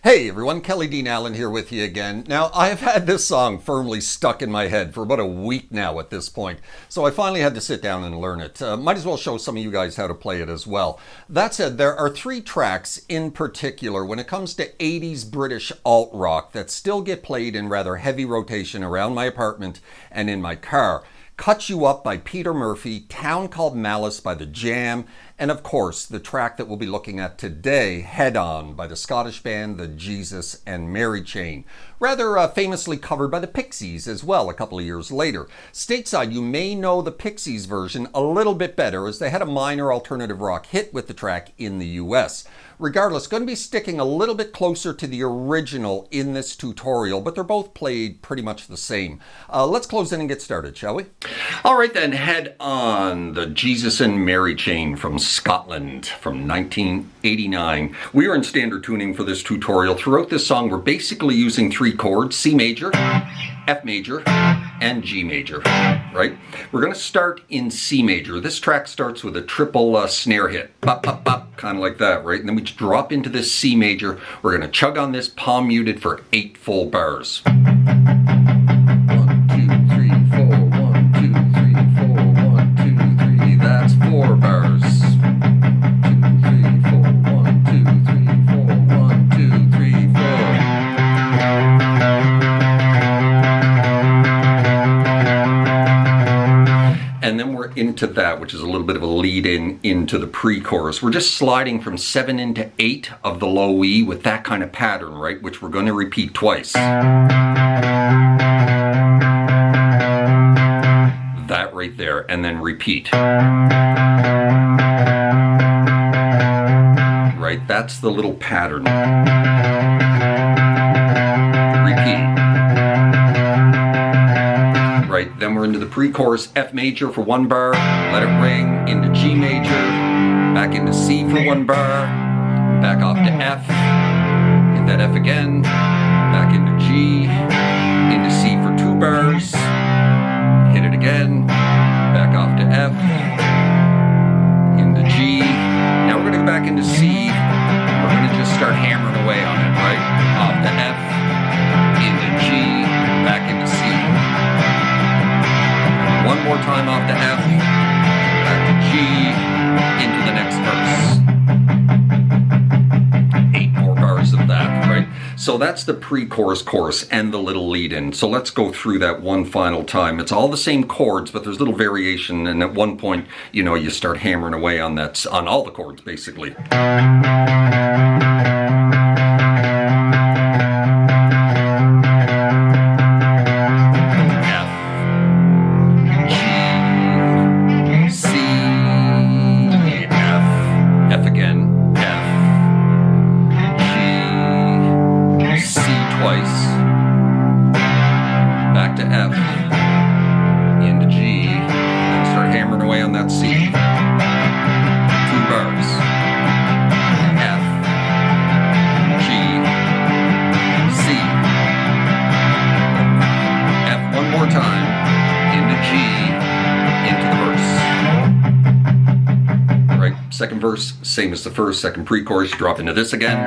Hey everyone, Kelly Dean Allen here with you again. Now, I've had this song firmly stuck in my head for about a week now at this point, so I finally had to sit down and learn it. Might as well show some of you guys how to play it as well. That said, there are three tracks in particular when it comes to 80s British alt-rock that still get played in rather heavy rotation around my apartment and in my car. Cut You Up by Peter Murphy, Town Called Malice by The Jam, and of course, the track that we'll be looking at today, Head On, by the Scottish band The Jesus and Mary Chain. Rather famously covered by the Pixies as well a couple of years later. Stateside, you may know the Pixies version a little bit better as they had a minor alternative rock hit with the track in the US. Regardless, going to be sticking a little bit closer to the original in this tutorial, but they're both played pretty much the same. Let's close in and get started, shall we? All right then, Head On, The Jesus and Mary Chain from Scotland from 1989. We are in standard tuning for this tutorial. Throughout this song, we're basically using three chords: C major, F major, and G major, right? We're going to start in C major. This track starts with a triple snare hit, bop, bop, bop, kind of like that, right? And then we drop into this C major. We're going to chug on this palm muted for 8 full bars. 1, 2, 3, 4, 1, 2, 3, 4, 1, 2, 3, that's 4 bars. 2, 3, 4, 1, 2, 3, 4, 1, 2, 3, 4. And then we're into that, which is a little bit of a lead in into the pre-chorus. We're just sliding from 7 into 8 of the low E with that kind of pattern, right? Which we're going to repeat twice. That right there, and then repeat. Right, that's the little pattern. Repeat. Right, then we're into the pre-chorus, F major for 1 bar, let it ring, into G major, back into C for 1 bar, back off to F, hit that F again, back into G, into C for 2 bars, hit it again, back off to F, into G. Now we're going to go back into C. We're going to just start hammering away on it, right? Off to F, into G, back into C. One more time off to F, back to G, into the next verse. 8 more bars of that, right? So that's the pre-chorus, chorus, and the little lead-in. So let's go through that one final time. It's all the same chords, but there's little variation, and at one point, you know, you start hammering away on that, on all the chords, basically. Second verse, same as the first, second pre-chorus, drop into this again.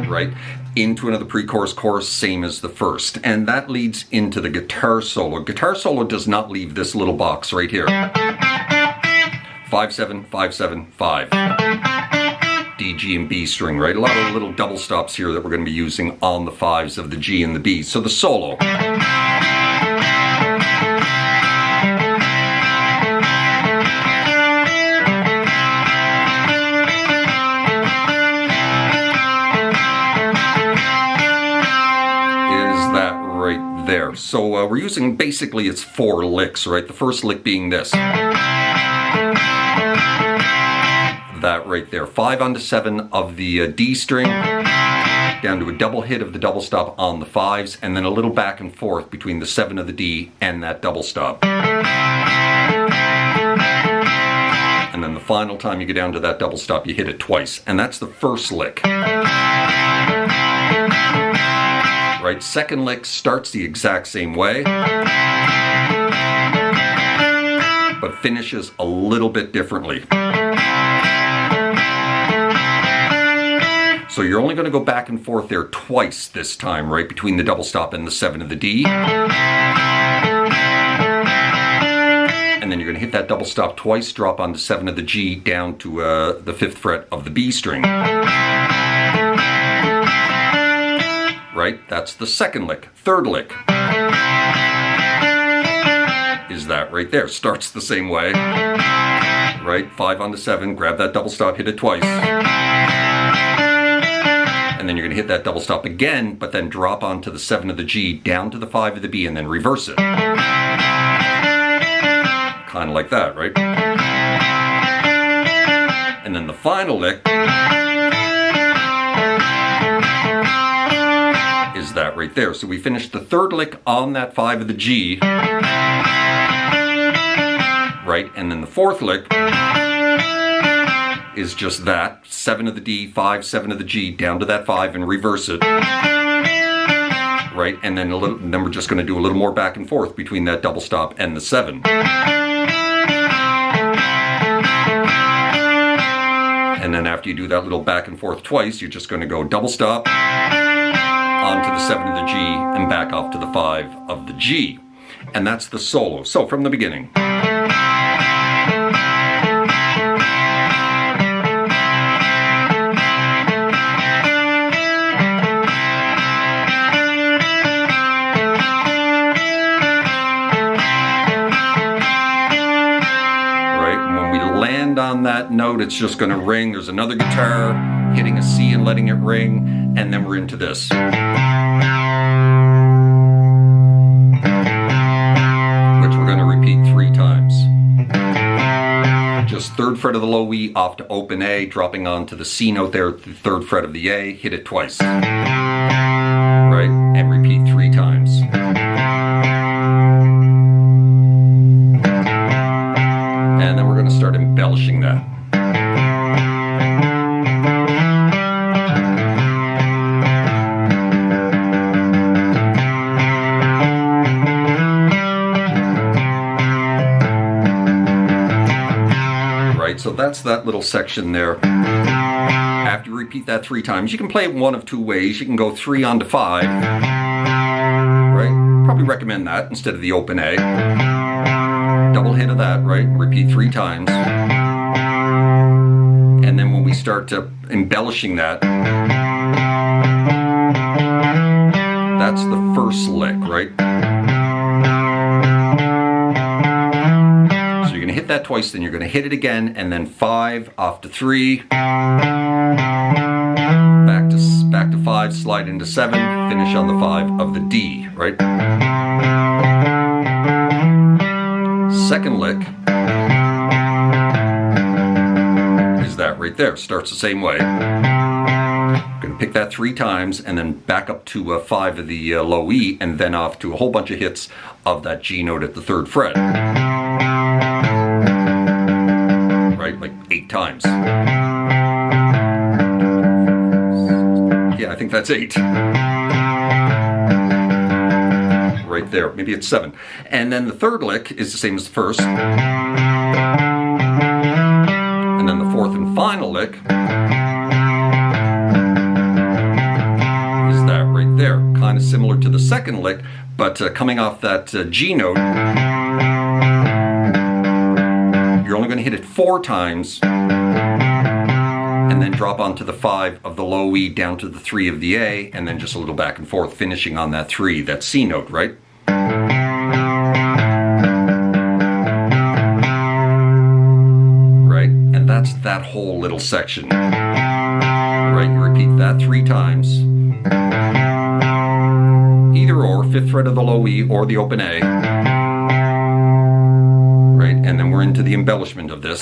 Right, into another pre-chorus, chorus, same as the first. And that leads into the guitar solo. Guitar solo does not leave this little box right here. 5, 7, 5, 7, 5. D, G, and B string, right? A lot of little double stops here that we're going to be using on the 5s of the G and the B. So the solo. There. So we're using, basically it's 4 licks, right? The first lick being this. That right there. 5 onto 7 of the D string, down to a double hit of the double stop on the 5s, and then a little back and forth between the 7 of the D and that double stop. And then the final time you get down to that double stop, you hit it twice. And that's the first lick. Right, second lick starts the exact same way, but finishes a little bit differently. So you're only going to go back and forth there twice this time, right, between the double stop and the 7 of the D. And then you're going to hit that double stop twice, drop on the 7 of the G down to the 5th fret of the B string. Right, that's the second lick. Third lick is that right there. Starts the same way. Right, 5 on the 7, grab that double stop, hit it twice. And then you're going to hit that double stop again, but then drop onto the 7 of the G, down to the 5 of the B, and then reverse it. Kind of like that, right? And then the final lick is that right there. So we finished the third lick on that 5 of the G, right? And then the fourth lick is just that 7 of the D, 5, 7 of the G, down to that 5 and reverse it. Right? And then then we're just going to do a little more back and forth between that double stop and the 7. And then after you do that little back and forth twice, you're just going to go double stop onto the 7 of the G and back off to the 5 of the G. And that's the solo. So from the beginning. On that note, it's just going to ring. There's another guitar hitting a C and letting it ring, and then we're into this. Which we're going to repeat 3 times. Just 3rd fret of the low E off to open A, dropping onto the C note there, the 3rd fret of the A, hit it twice. Right? And repeat 3 times. And then we're going to start embellishing that. Right, so that's that little section there. After you repeat that 3 times, you can play it one of 2 ways. You can go 3 onto 5. Right? Probably recommend that instead of the open A. Double hit of that, right? Repeat 3 times. And then when we start embellishing that, that's the first lick, right? So you're going to hit that twice, then you're going to hit it again, and then 5 off to 3, back to 5, slide into 7, finish on the 5 of the D, right? Second lick is that right there. Starts the same way. Going to pick that 3 times and then back up to 5 of the low E and then off to a whole bunch of hits of that G note at the 3rd fret. Right? Like 8 times. Yeah, I think that's 8. Right there, maybe it's 7. And then the 3rd lick is the same as the first. And then the 4th and final lick is that right there. Kind of similar to the 2nd lick, but coming off that G note, you're only going to hit it 4 times and then drop onto the 5 of the low E down to the 3 of the A, and then just a little back and forth, finishing on that 3, that C note, right? Right, and that's that whole little section. Right, you repeat that 3 times. Either or, 5th fret of the low E or the open A. Right, and then we're into the embellishment of this.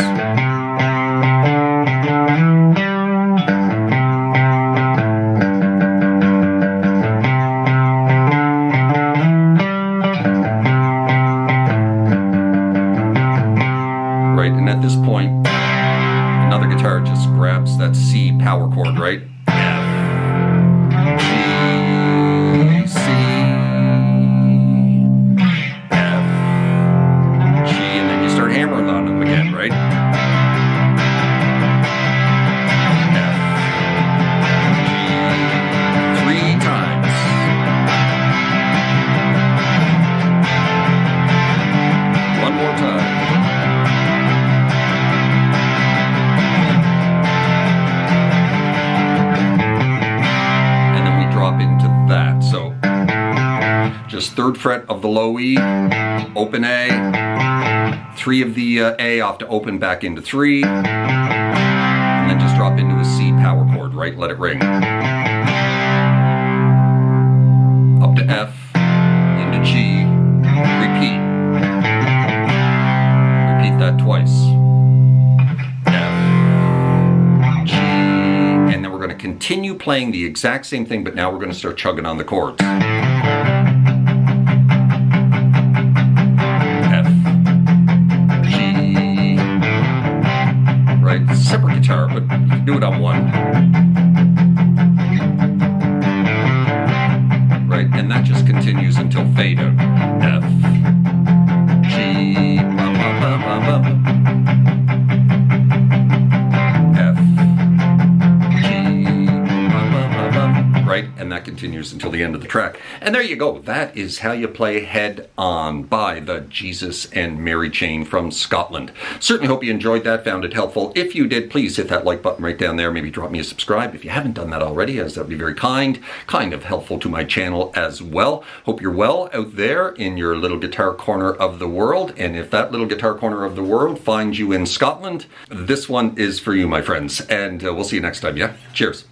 At this point, another guitar just grabs that C power chord, right? F, G, C, F, G, and then you start hammering on them again, right? F, G, just 3rd fret of the low E, open A, 3 of the A off to open back into 3, and then just drop into a C power chord, right? Let it ring. Up to F, into G, repeat. Repeat that twice. F, G, and then we're going to continue playing the exact same thing, but now we're going to start chugging on the chords. Separate guitar, but you can do it on one. Right, and that just continues until fade out. F, G, bum, bum, bum, bum, bum. F, G, bum, bum, bum, bum. Right, and that continues until the end of the track. And there you go. That is how you play Head On by the Jesus and Mary Chain from Scotland. Certainly hope you enjoyed that, found it helpful. If you did, please hit that like button right down there. Maybe drop me a subscribe if you haven't done that already, as that would be very kind of helpful to my channel as well. Hope you're well out there in your little guitar corner of the world. And if that little guitar corner of the world finds you in Scotland, this one is for you, my friends. And we'll see you next time, yeah? Cheers.